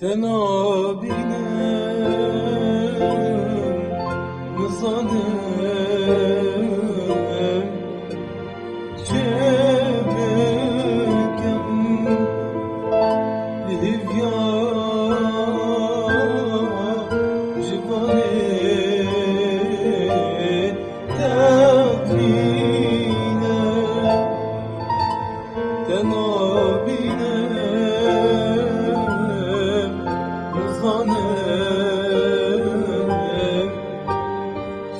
تنابینم مزانم چه بگم لیویا جوانه تدوینم تنابینم مزانم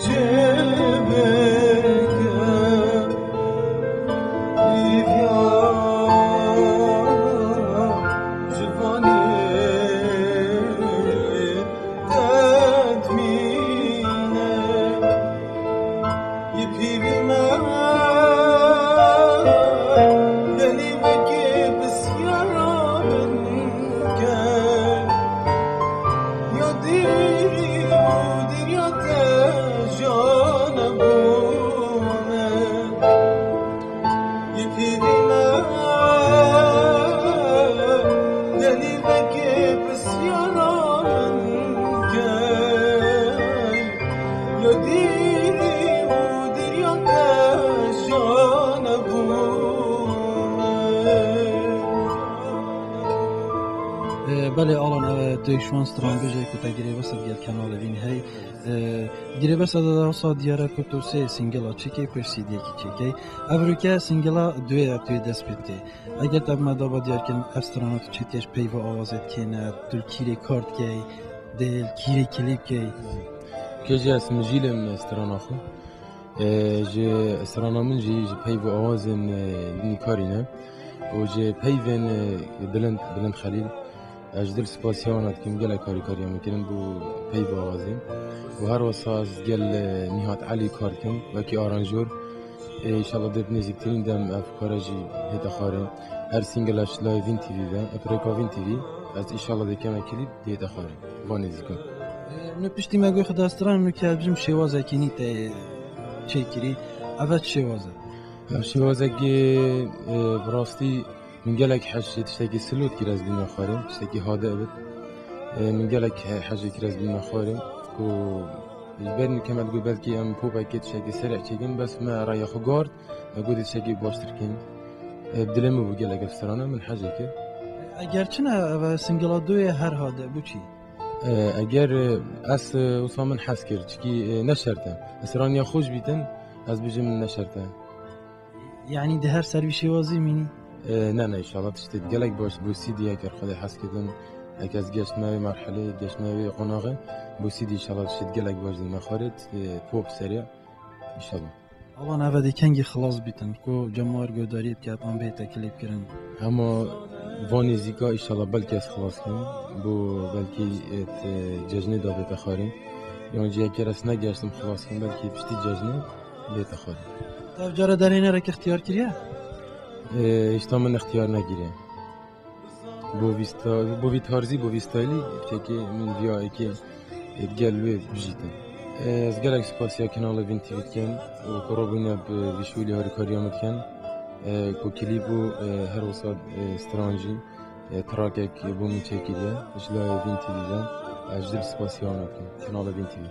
چه بگم لیویا جوانه تدوینم یه پیری من دلی بگه بسیارم کرد یا دیری بودی یا تجانبونه یه پیری من دلی بگه بسیارم کرد یا دیری بودی یا تجانبونه. بله آلان توی شوان سترانگیجه که تا گیره بسد گل کنال وین هی گیره بسد داسا دیاره که تو سه سینگلا چکی پر سیدیه کی چکی ابروکه سینگلا دوی توی دست بیتی اگر تب مدابا دیار کن افسترانات چیتیش پیو آوازت کنه تل کیری کارت کی دل کیری کلیپ کی که جه اسم جیلم استران آخو جه استرانا من جه پیو آوازن نیکارینه و جه پیوین بلند خلیل اجدل سپاسیانات کم گل کاری میکنم بو پیو آوازیم و هر واسه از گل نهاد علی کار کن و کی آرانجور انشالله دب نزیکترین دم افکار جی هدا خاره هر سینگلش لایوین تیوی و اپریکاوین تیوی از انشالله دکم کلیپ دیتا خاره و نزیکم نو پشتی مگوی خدا استران نو که بجم شوازه کنی تا چه کری اول شوازه شوازه که براستی من گلک حج تشتكي سلوت كراز بين خارم تشتكي هذا أبد من گلک حج كراز بين خارم و يبان كما تقول بلكي أم بوبا كي تشتكي سرع تشتكين بس ما رايح خجارد أقول تشتكي باشتر كين بدلمو بگلک افسرانه من حاجه که اگر چنه و سنگلا دوی هر هاده بو چی؟ اگر اس وصا من حس کرد چکی نشرته اسرانیا خوش بیتن از بجم نشرته یعنی ده هر سروی شوازی مینی؟ نه نه انشالله تشتید گلک باش بو سیدی اگر خود حس کردن اگر از گشت ماوی مرحله گشت ماوی قناغه بو سیدی انشالله تشتید گلک باش دی مخارد پوپ سریع انشالله الله نوادی کنگی خلاص بیتن کو جمار گوداری بکرد آن بیت کلیپ کردن اما وانی زیکا انشالله بلکه از خلاص کنیم بو بلکه ججنه دا بیت خاریم یعنی جی اگر از نگشتم خلاص کنیم بلکه پشتی ججنه بیت خاریم تا جاره در اینه را که اختیار کریه؟ اشتا من اختیار نگیره بو ویتارزی بو ویستایلی که من بیایی که گلوه بجیتن از گلک سپاسیا کنال وین تیوید کن و کرابوینا بشویلی هاری کاریامت کن کو کلیبو هر وسط استرانجی تراکک بو من چکیده اجلای وین تیویدن اجدل سپاسیا کن کنال وین تیوید